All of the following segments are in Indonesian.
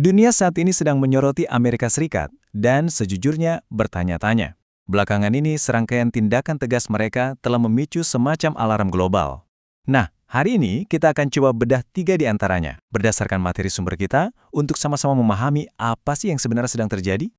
Dunia saat ini sedang menyoroti Amerika Serikat dan sejujurnya bertanya-tanya. Belakangan ini serangkaian tindakan tegas mereka telah memicu semacam alarm global. Nah, hari ini kita akan coba bedah 3 di antaranya, berdasarkan materi sumber kita untuk sama-sama memahami apa sih yang sebenarnya sedang terjadi.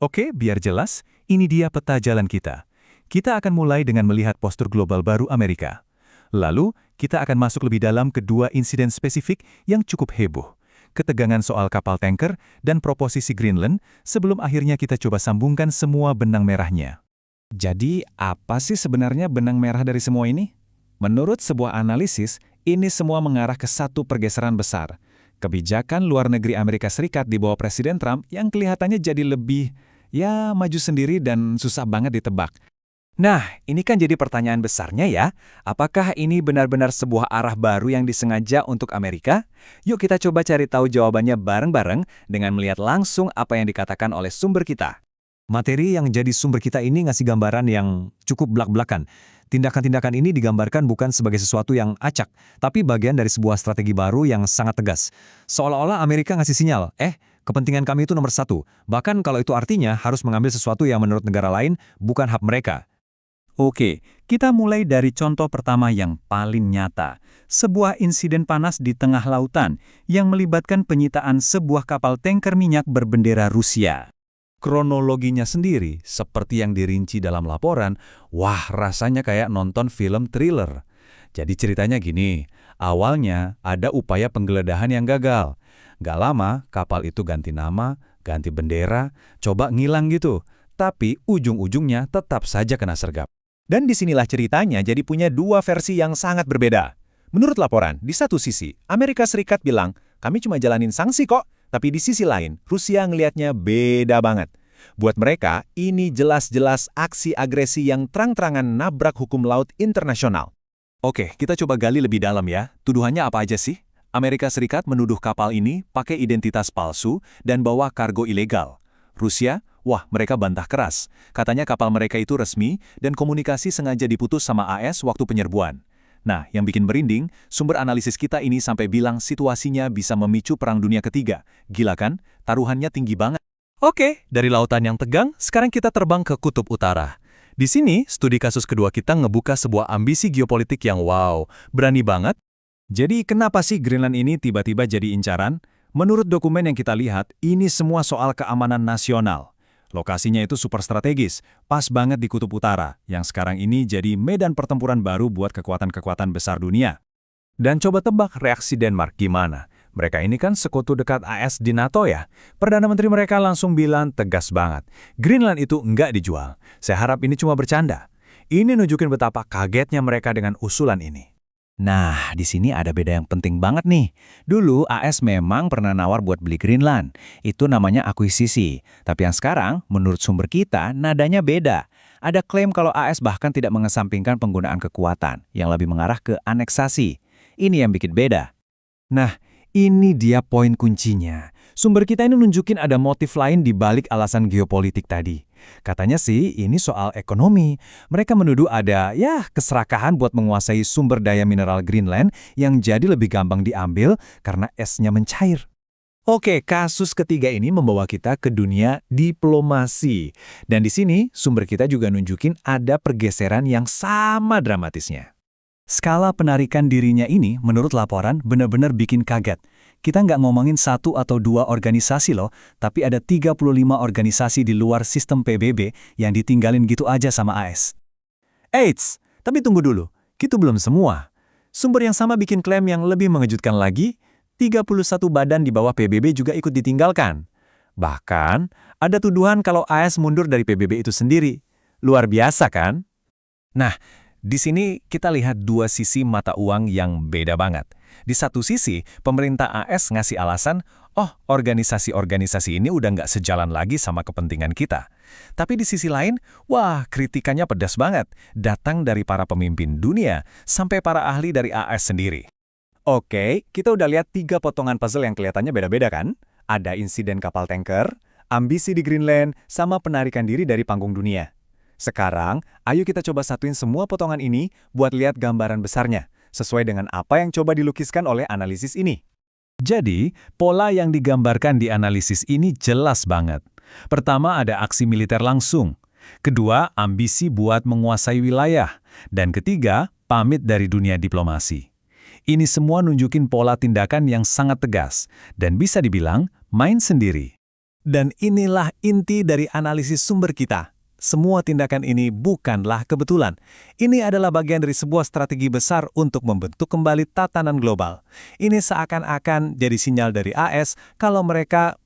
Oke, biar jelas, ini dia peta jalan kita. Kita akan mulai dengan melihat postur global baru Amerika. Lalu, kita akan masuk lebih dalam ke 2 insiden spesifik yang cukup heboh. Ketegangan soal kapal tanker dan proposisi Greenland sebelum akhirnya kita coba sambungkan semua benang merahnya. Jadi, apa sih sebenarnya benang merah dari semua ini? Menurut sebuah analisis, ini semua mengarah ke satu pergeseran besar. Kebijakan luar negeri Amerika Serikat di bawah Presiden Trump yang kelihatannya jadi lebih, maju sendiri dan susah banget ditebak. Nah, ini kan jadi pertanyaan besarnya ya. Apakah ini benar-benar sebuah arah baru yang disengaja untuk Amerika? Yuk kita coba cari tahu jawabannya bareng-bareng dengan melihat langsung apa yang dikatakan oleh sumber kita. Materi yang jadi sumber kita ini ngasih gambaran yang cukup blak-blakan. Tindakan-tindakan ini digambarkan bukan sebagai sesuatu yang acak, tapi bagian dari sebuah strategi baru yang sangat tegas. Seolah-olah Amerika ngasih sinyal, kepentingan kami itu nomor 1. Bahkan kalau itu artinya harus mengambil sesuatu yang menurut negara lain bukan hak mereka. Oke, kita mulai dari contoh pertama yang paling nyata. Sebuah insiden panas di tengah lautan yang melibatkan penyitaan sebuah kapal tanker minyak berbendera Rusia. Kronologinya sendiri, seperti yang dirinci dalam laporan, rasanya kayak nonton film thriller. Jadi ceritanya gini, awalnya ada upaya penggeledahan yang gagal. Gak lama, kapal itu ganti nama, ganti bendera, coba ngilang gitu. Tapi ujung-ujungnya tetap saja kena sergap. Dan disinilah ceritanya jadi punya 2 versi yang sangat berbeda. Menurut laporan, di satu sisi, Amerika Serikat bilang, kami cuma jalanin sanksi kok. Tapi di sisi lain, Rusia ngelihatnya beda banget. Buat mereka, ini jelas-jelas aksi agresi yang terang-terangan nabrak hukum laut internasional. Oke, kita coba gali lebih dalam ya. Tuduhannya apa aja sih? Amerika Serikat menuduh kapal ini pakai identitas palsu dan bawa kargo ilegal. Rusia, mereka bantah keras. Katanya kapal mereka itu resmi dan komunikasi sengaja diputus sama AS waktu penyerbuan. Nah, yang bikin merinding, sumber analisis kita ini sampai bilang situasinya bisa memicu Perang Dunia Ketiga. Gila kan? Taruhannya tinggi banget. Oke, dari lautan yang tegang, sekarang kita terbang ke Kutub Utara. Di sini, studi kasus kedua kita ngebuka sebuah ambisi geopolitik yang berani banget. Jadi kenapa sih Greenland ini tiba-tiba jadi incaran? Menurut dokumen yang kita lihat, ini semua soal keamanan nasional. Lokasinya itu super strategis, pas banget di Kutub Utara, yang sekarang ini jadi medan pertempuran baru buat kekuatan-kekuatan besar dunia. Dan coba tebak reaksi Denmark gimana? Mereka ini kan sekutu dekat AS di NATO ya. Perdana Menteri mereka langsung bilang tegas banget, Greenland itu nggak dijual. Saya harap ini cuma bercanda. Ini nunjukin betapa kagetnya mereka dengan usulan ini. Nah, di sini ada beda yang penting banget nih. Dulu AS memang pernah nawar buat beli Greenland. Itu namanya akuisisi. Tapi yang sekarang, menurut sumber kita, nadanya beda. Ada klaim kalau AS bahkan tidak mengesampingkan penggunaan kekuatan, yang lebih mengarah ke aneksasi. Ini yang bikin beda. Nah, ini dia poin kuncinya. Sumber kita ini nunjukin ada motif lain di balik alasan geopolitik tadi. Katanya sih ini soal ekonomi. Mereka menuduh ada keserakahan buat menguasai sumber daya mineral Greenland yang jadi lebih gampang diambil karena esnya mencair. Oke, kasus ketiga ini membawa kita ke dunia diplomasi. Dan di sini sumber kita juga nunjukin ada pergeseran yang sama dramatisnya. Skala penarikan dirinya ini, menurut laporan, benar-benar bikin kaget. Kita nggak ngomongin 1 atau 2 organisasi loh, tapi ada 35 organisasi di luar sistem PBB yang ditinggalin gitu aja sama AS. Eits, tapi tunggu dulu, gitu belum semua. Sumber yang sama bikin klaim yang lebih mengejutkan lagi, 31 badan di bawah PBB juga ikut ditinggalkan. Bahkan, ada tuduhan kalau AS mundur dari PBB itu sendiri. Luar biasa kan? Nah, di sini kita lihat 2 sisi mata uang yang beda banget. Di satu sisi, pemerintah AS ngasih alasan, organisasi-organisasi ini udah nggak sejalan lagi sama kepentingan kita. Tapi di sisi lain, kritikannya pedas banget. Datang dari para pemimpin dunia, sampai para ahli dari AS sendiri. Oke, kita udah lihat 3 potongan puzzle yang kelihatannya beda-beda kan? Ada insiden kapal tanker, ambisi di Greenland, sama penarikan diri dari panggung dunia. Sekarang, ayo kita coba satuin semua potongan ini buat lihat gambaran besarnya, sesuai dengan apa yang coba dilukiskan oleh analisis ini. Jadi, pola yang digambarkan di analisis ini jelas banget. Pertama ada aksi militer langsung. Kedua, ambisi buat menguasai wilayah. Dan ketiga, pamit dari dunia diplomasi. Ini semua nunjukin pola tindakan yang sangat tegas, dan bisa dibilang main sendiri. Dan inilah inti dari analisis sumber kita. Semua tindakan ini bukanlah kebetulan. Ini adalah bagian dari sebuah strategi besar untuk membentuk kembali tatanan global. Ini seakan-akan jadi sinyal dari AS kalau mereka,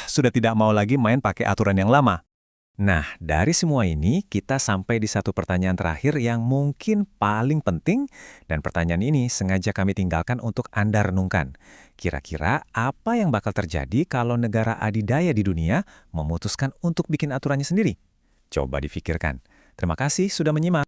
sudah tidak mau lagi main pakai aturan yang lama. Nah, dari semua ini, kita sampai di satu pertanyaan terakhir yang mungkin paling penting, dan pertanyaan ini sengaja kami tinggalkan untuk Anda renungkan. Kira-kira apa yang bakal terjadi kalau negara adidaya di dunia memutuskan untuk bikin aturannya sendiri? Coba difikirkan. Terima kasih sudah menyimak.